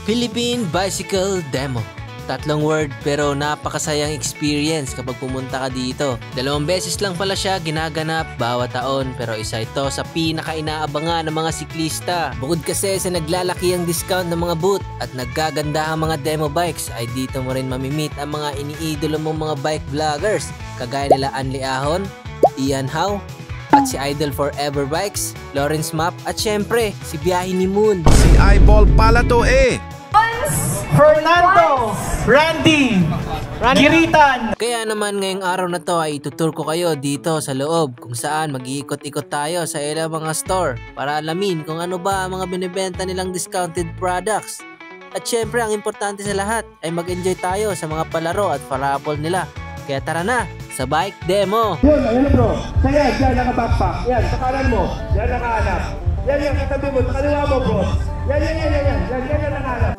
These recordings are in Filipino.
Philippine Bicycle Demo. Tatlong word pero napakasayang experience kapag pumunta ka dito. 2 beses lang pala siya ginaganap bawat taon pero isa ito sa pinaka-inaabangan ng mga siklista. Bukod kasi sa naglalaki ang discount ng mga booth at naggaganda ang mga demo bikes ay dito mo rin mamimit ang mga iniidolo mong mga bike vloggers kagaya nila Anli Ahon, Ian Howe, at si Idol Forever Bikes, Lawrence Map at syempre si Biyahe ni Moon. Si Eyeball pala to eh! Fernando, Randy, Giritan. Kaya naman ngayong araw na to ay itutur ko kayo dito sa loob kung saan mag-iikot-ikot tayo sa ilang mga store para alamin kung ano ba ang mga binibenta nilang discounted products. At syempre ang importante sa lahat ay mag-enjoy tayo sa mga palaro at parapol nila. Kaya tara na sa bike demo! Yun, ayun bro. Kaya dyan naka-backpack. Yan, sa kanan mo. Yan nakahanap. Yan, katabi mo. Sa kaliwa mo bro. Yan. Yan nakahanap.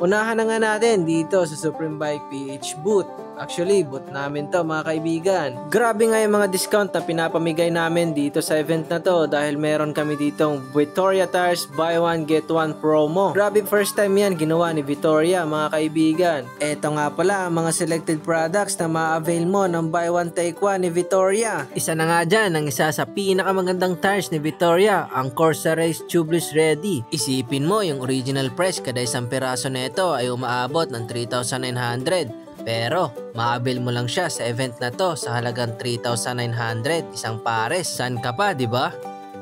Unahan na nga natin dito sa Supreme Bike PH booth. Actually, booth namin to mga kaibigan. Grabe nga yung mga discount na pinapamigay namin dito sa event na to dahil meron kami ditong Vittoria Tires Buy One Get One promo. Grabe first time yan ginawa ni Vittoria mga kaibigan. Eto nga pala ang mga selected products na ma-avail mo ng Buy One Take One ni Vittoria. Isa na nga dyan ang isa sa pinakamagandang tires ni Vittoria, ang Corsa Race Tubeless Ready. Isipin mo yung original price kada isang piraso na ito ay umaabot ng 3,900. Pero, maabil mo lang siya sa event na to sa halagang 3,900 isang pares. San ka pa, di ba?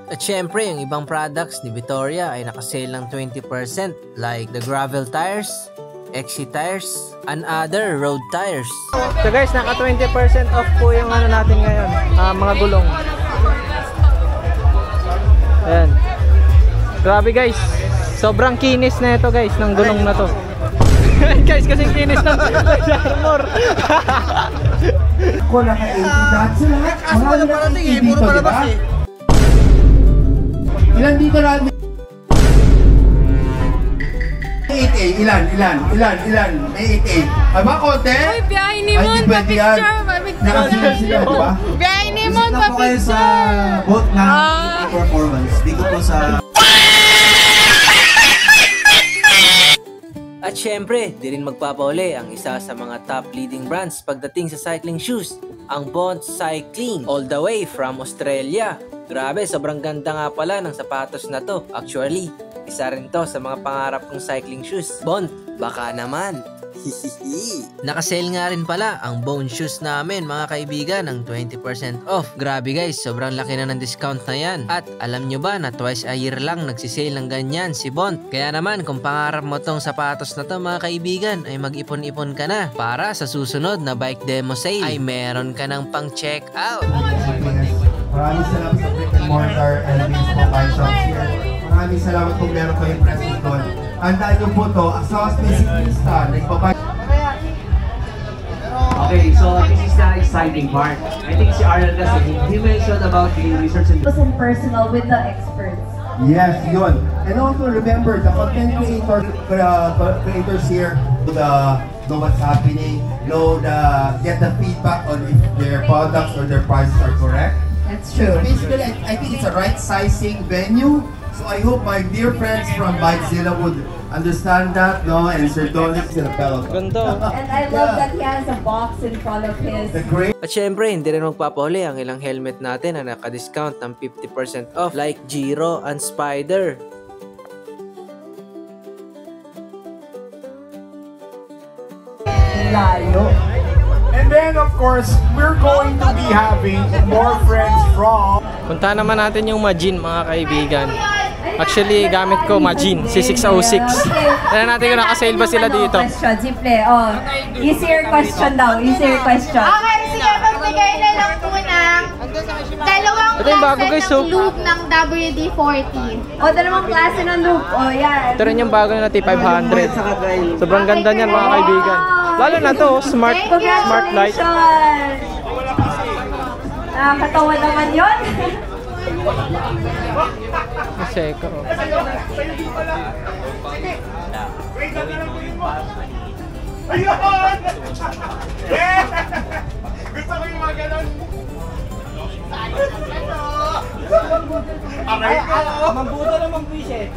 At syempre, yung ibang products ni Vittoria ay nakasale ng 20% like the gravel tires, XC tires, and other road tires. So guys, naka 20% off po yung ano natin ngayon, mga gulong. Ayan. Grabe guys, sobrang kinis na ito guys ng gulong na to. Guys, kasing kinis ng armor. Ako naka-80 dati lahat. Kaso wala parating eh, puro palabas eh. Ilan dito lang? 8A, ilan? May 8A. Ay ba, konti? Uy, Biyahe ni Moon, pa-picture, Nakasila sila, di ba? Biyahe ni Moon, Visit na po kayo sa pa-picture. boat ng performance. Dito po sa... At syempre, di rin magpapauli ang isa sa mga top leading brands pagdating sa cycling shoes, ang Bond Cycling, all the way from Australia. Grabe, sobrang ganda nga pala ng sapatos na to. Actually, isa rin to sa mga pangarap kong cycling shoes. Bond, baka naman. Nakasale nga rin pala ang Bone shoes namin mga kaibigan ng 20% off. Grabe guys, sobrang laki na ng discount na yan. At alam nyo ba na twice a year lang nagsisale ng ganyan si Bond. Kaya naman kung pangarap mo tong sapatos na to mga kaibigan ay mag-ipon-ipon ka na para sa susunod na bike demo sale ay meron ka ng pang check out. Maraming salamat sa Brick and Mortar and Baseball Bike Shops here. Maraming salamat kung meron kayong present doon. Tandaan nyo po to, as long as may siklista, nagbabay. Okay, so this is the exciting part. I think si Arnold kasi, he mentioned about the research and Personal with the experts. Yes, yun. And also remember, the content creators here know what's happening, get the feedback on if their products or their prices are correct. That's true. So basically, I think it's a right sizing venue. So I hope my dear friends from Bikezilla would understand that, no? And Sir Donis is a fellow. Ganda. And I love that he has a box in front of his. The great. At syempre, hindi rin magpapahuli ang ilang helmet natin na naka-discount ng 50% off like Giro and Spider. Layo. And then of course, we're going to be having more friends from. Punta naman natin yung Majin mga kaibigan. Actually, gamit ko Majin, si 606. Tignan natin kung nakasale ba sila dito. Question, simple. Oh, easier question daw, easier question. Okay, sige, magbigay na lang po ng dalawang Ito yung bago, klase guys, ng oh. loop ng WD-40. O, dalawang klase ng loop. O, yan. Ito rin yung bago na T500. Sobrang ganda niyan mga kaibigan. Lalo na to, smart light. Nakakatawa naman yun. Maseko. Ayun! Yeah! Gusto ko yung mga ganon. Mambuto naman buwisit.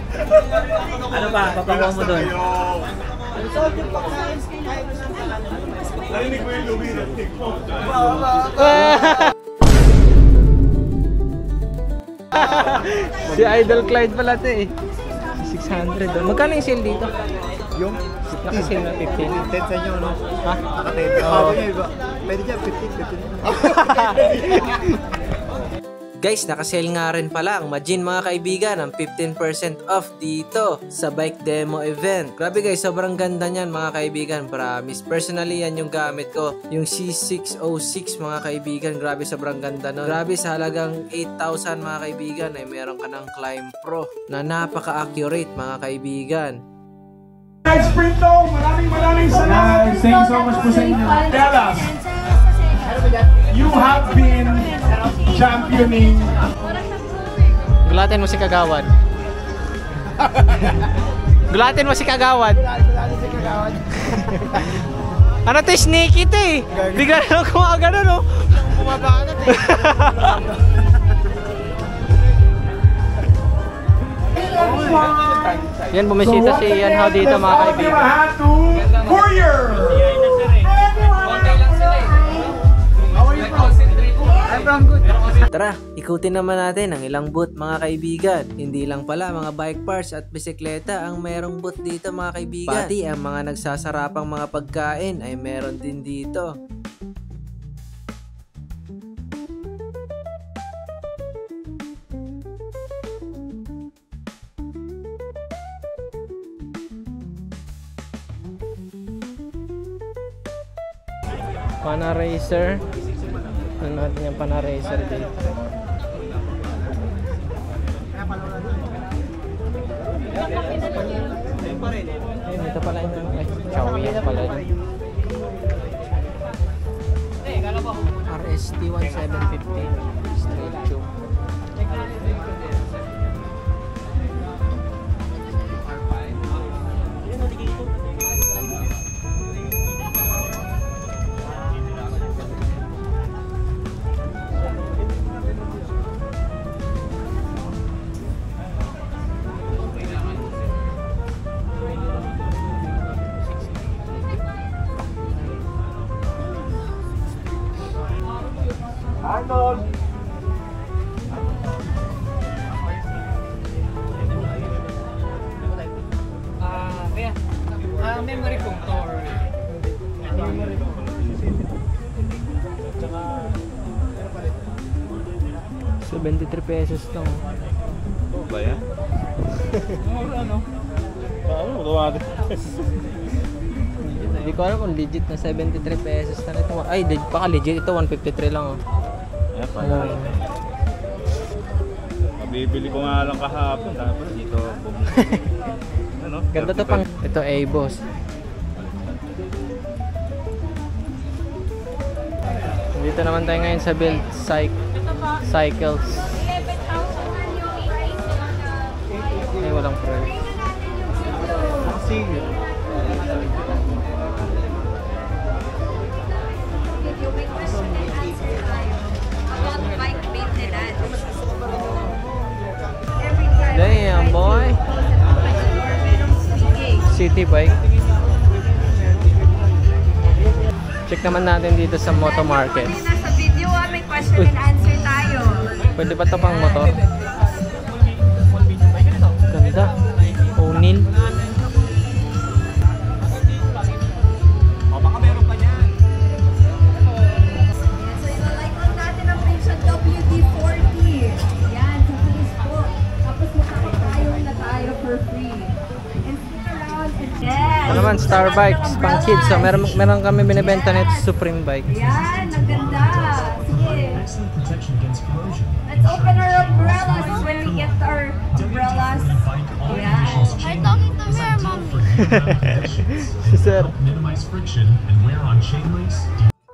Ano ba? Papagawa mo doon. Narinig mo yung luminig mo. Si Idol Clyde pala ito eh. 600. Magkano yung sale dito? Yung Naka-sale na 15. 10 sa inyo, no? Ha? Naka-10. Oo. Pwede dyan, 15. Guys, nakasale nga rin pala ang Majin mga kaibigan ng 15% off dito sa bike demo event. Grabe guys, sobrang ganda niyan mga kaibigan, promise. Personally, yan yung gamit ko, yung C606 mga kaibigan. Grabe, sobrang ganda nun. Grabe, sa halagang 8,000 mga kaibigan ay meron ka ng Climb Pro na napaka-accurate mga kaibigan. Guys, Sprinto, maraming salamat. Thank you so much po sa inyo. Tell us, you have been championing. Gulatin mo si Kagawad. Gulatin mo si Kagawad. Ano to, sneaky to eh. Bigla na lang kumagano, no? Bumaba ka na Yan, bumisita si Ian How dito mga kaibigan. Courier! Tara, ikutin naman natin ang ilang booth mga kaibigan. Hindi lang pala mga bike parts at bisikleta ang merong booth dito mga kaibigan. Pati ang mga nagsasarapang mga pagkain ay meron din dito. Pana Racer. Ano natin yung Pana Racer dito. Ayun, ito pala yung ay, Chowian pala yun. RST 1750 straight tube. Arnold! Memory foam to or memory foam. ₱73 lang. Oh, ba yan? Ano? Paano magawa din? Hindi ko alam kung legit na ₱73 na ito. Ay, baka legit ito, 153 lang. Oh. Ayan pala. Mabibili ko nga lang kahapon. Tapos dito. Ano? Ganda to pang. Ito A-Boss. Dito naman tayo ngayon sa build cycles. Ay, walang price. Damn boy. City bike. Check naman natin dito sa Moto Market. Nasa video, may question and answer tayo. Pwede ba ito pang motor? Ganda. O'Neill. Baka meron pa niyan. So, i-like natin ang page sa WD40. Yan, sa Facebook. Tapos makakapayong na tayo for free. And stick around and yes! Ano naman, Star Bikes, pang kids. So, meron kami binibenta nito Supreme Bike. Yan, ang ganda. Sige. Let's open our umbrellas when we get our umbrellas. Yan. I'm talking to her, mommy. Sir. Minimize friction and wear on chain links.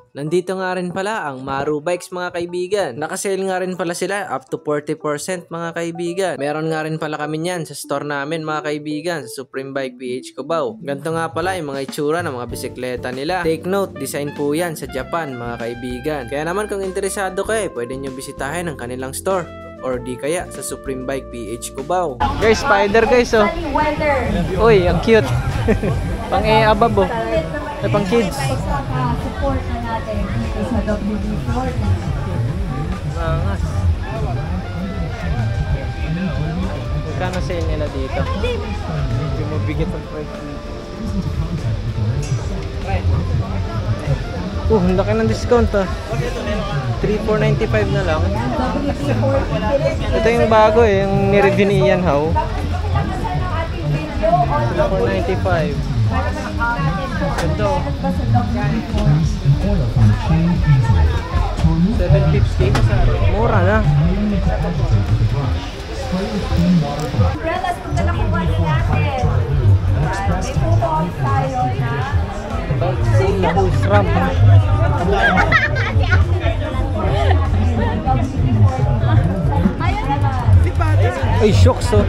Nandito nga rin pala ang Maru Bikes mga kaibigan. Nakasale nga rin pala sila up to 40% mga kaibigan. Meron nga rin pala kami niyan sa store namin mga kaibigan sa Supreme Bike PH Cubao. Ganito nga pala yung mga itsura ng mga bisikleta nila. Take note, design po yan sa Japan mga kaibigan. Kaya naman kung interesado kayo, pwede nyo bisitahin ang kanilang store. or di kaya sa Supreme Bike PH Cubao. Guys, spider guys oh. Uy, ang cute. Pang abab oh. Ay, pang kids. Support na natin dito sa WD-40. Angas. Magkano sale nila dito? Hindi mo bigit ang price dito. Ang laki ng discount ah. 3,495 na lang. Ito yung bago eh, yung nireview ni Ian How. 3,495. Ito. 750. Mura na. Umbrellas, kung na nakuha na natin. May photo off tayo na SRAM. Ay, shocks oh.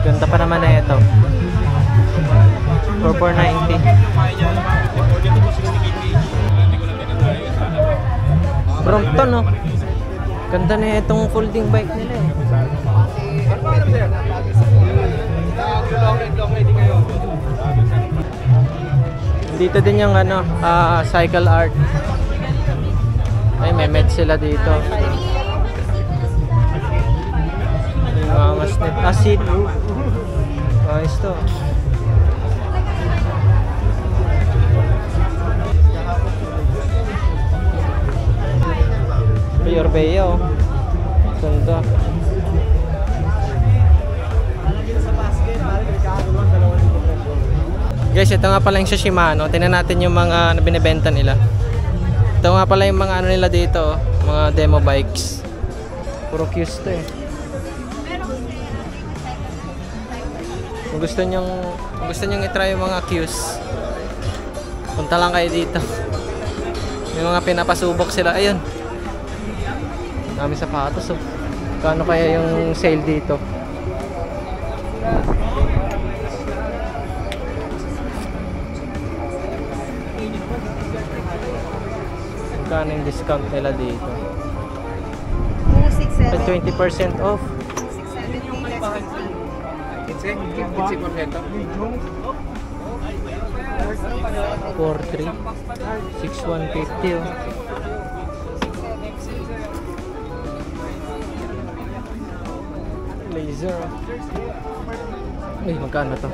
Ganda pa naman na ito. 4,490. Brompton oh. Ganda na itong folding bike nila eh. Dito din yung ano, cycle art. Ay, may med sila dito. Yung mga masnit. Acid. Ayos to. Yorbeya oh. Ganda. Guys, ito nga pala yung sa Shimano. Tingnan natin yung mga binibenta nila. Ito nga pala yung mga ano nila dito, mga demo bikes. Puro Qs to eh. Kung gusto nyong i-try yung mga Qs, punta lang kayo dito. May mga pinapasubok sila. Ayun. Dami sapatos oh. Kano kaya yung sale dito? Kano yung discount nila dito? 20% off. 4,300. 6,150 oh. Laser. Uy, magkano to?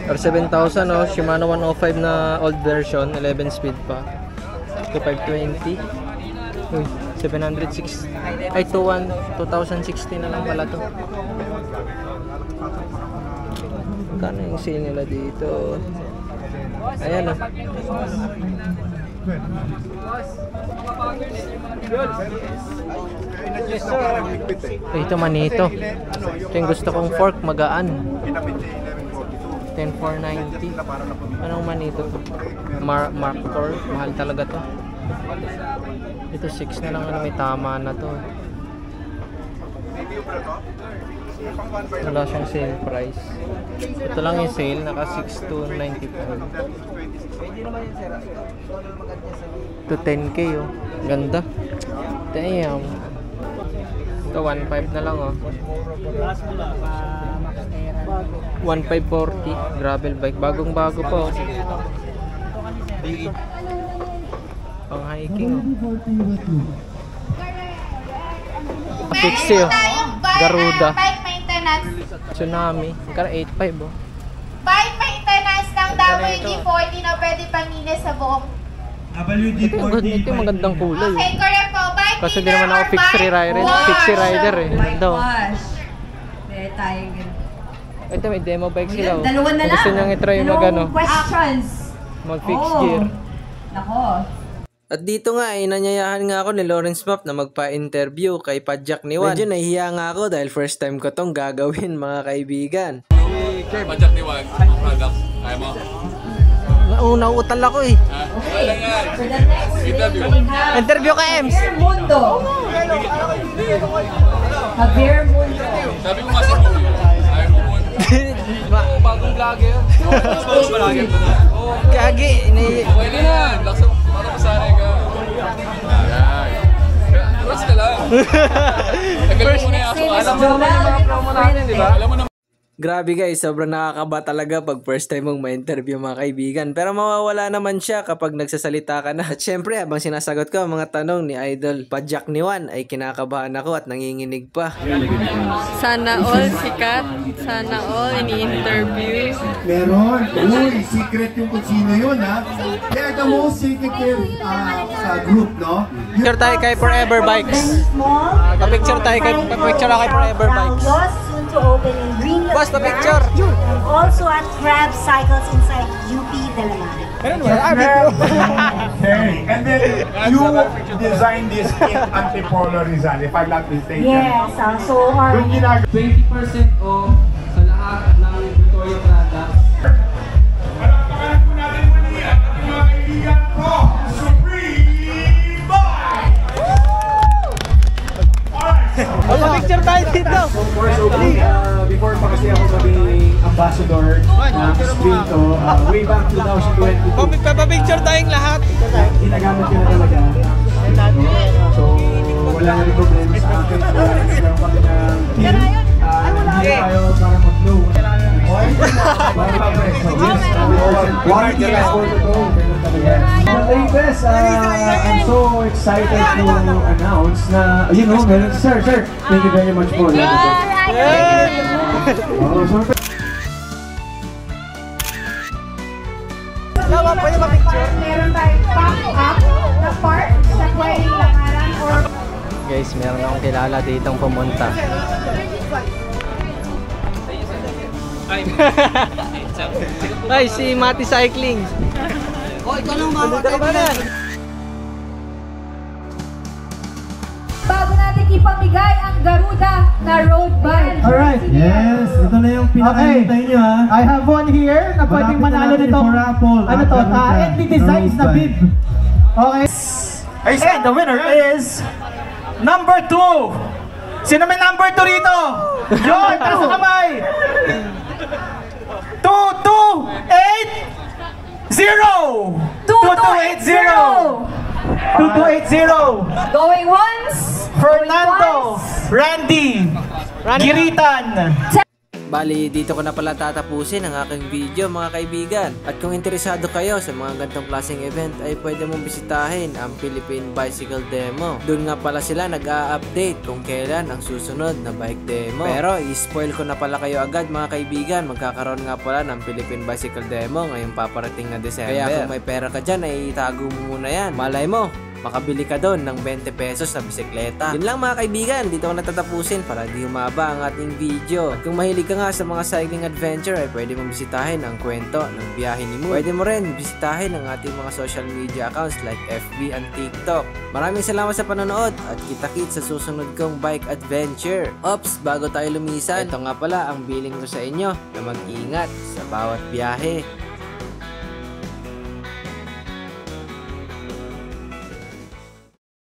Or 7,000 oh, Shimano 105 na old version, 11 speed pa. 2,520. Uy, 706. Ay, 2,060 na lang pala to. Magkano yung sale nila dito? Ayan oh. Ito manito. Ito yung gusto kong fork, magaan. 10,490. Anong manito to? Mark 4. Mahal talaga to. Ito 6 na lang, ano, may tama na to. Wala siyang sale price. Ito lang yung sale, naka 6,295. To 10k oh. Ganda. Damn. Ito 1,500 na lang oh. 1,540 gravel bike. Bagong bago pa oh. Pang hiking oh. Pixie oh. Garuda. Bike maintenance. Tsunami. Kaya 8,500 oh. Bike maintenance ng WD-40 na pwede paninis sa buong. Ito yung magandang kulay. Okay, correct po. Bike Kasi di naman ako fixie rider eh. Ganda oh. Ito may demo bike sila oh. Dalawa na lang. Gusto niyang i-try mag-ano, questions. mag-fix gear. Nako. At dito nga ay nanyayahan nga ako ni Lawrence Map na magpa-interview kay Padjak ni Juan. Medyo nahihiya nga ako dahil first time ko tong gagawin mga kaibigan. Padjak ni Juan, product, kaya mo? Nauutal ako eh. Interview ka Ems. Mundo. Javier Mundo. Sabi ko nga sa mo, ayaw mo mo. Bagong vlogger. Bagong vlogger. Gagi, Okay na yan. Laksa, para masanay ka. Ayan. Relax ka lang. Tagal mo muna yung aso. Alam mo naman yung mga promo natin, di ba? Alam mo naman. Grabe guys, sobrang nakakaba talaga pag first time mong ma-interview mga kaibigan. Pero mawawala naman siya kapag nagsasalita ka na. At syempre, habang sinasagot ko ang mga tanong ni Idol Pajak ni Juan, ay kinakabahan ako at nanginginig pa. Sana all sikat. Sana all ini-interview. Meron. Uy, secret yung kung sino yun, ha? They're the most secretive group, no? Picture tayo kay Forever Bikes. Pa-picture tayo kay Forever Bikes. Soon to open in Greenville. Boss, pa-picture! And also at Crab Cycles inside UP Dalaman. Okay, and then you designed this in Antipolo Rizal, if I'm not mistaken. Yes, so our 20% off sa lahat ng Victoria products. Palakpakan po natin muli ang ating mga kaibigan ko, Supreme Bike! Pa-picture tayo dito! Before pa kasi ako maging ambassador ng Sprinto, way back 2022. Pa-picture tayong lahat! Ginagamit ko na talaga. So, wala na rin problema sa akin. So, nagkaroon kami ng team. Hindi tayo para mag-blow. Warranty na for the goal. Best, I'm so excited to announce na, you know, meron, sir, thank you very much po. Meron tayong pop-up na park sa pwedeng lakaran or Guys, meron akong kilala ditong pumunta. Ay, si Mati Cycling. Ikaw lang mga kaibigan. bago natin ipamigay ang Garuda na road bike. Alright. Yes, ito na yung pinakahintay nyo, ha. I have one here na pwedeng manalo nito. Ano to? NB Designs na bib. Okay. And the winner is number 2. Sino may number 2 rito? Yun, taas sa kamay. 2280. Going once. Fernando, Randy, Giritan. Bali, dito ko na pala tatapusin ang aking video mga kaibigan. At kung interesado kayo sa mga gantong klaseng event ay pwede mong bisitahin ang Philippine Bicycle Demo. Doon nga pala sila nag-a-update kung kailan ang susunod na bike demo. Pero i-spoil ko na pala kayo agad mga kaibigan. Magkakaroon nga pala ng Philippine Bicycle Demo ngayong paparating na December. Kaya kung may pera ka dyan ay itago mo muna yan. Malay mo, makabili ka doon ng 20 pesos na bisikleta. Yun lang mga kaibigan, dito ko natatapusin para di humaba ang ating video. At kung mahilig ka nga sa mga cycling adventure ay pwede mong bisitahin ang kwento ng biyahe ni Moon. Pwede mo rin bisitahin ang ating mga social media accounts like FB and TikTok. Maraming salamat sa panonood at kita-kits sa susunod kong bike adventure. Ops, bago tayo lumisan, ito nga pala ang billing ko sa inyo na mag-ingat sa bawat biyahe.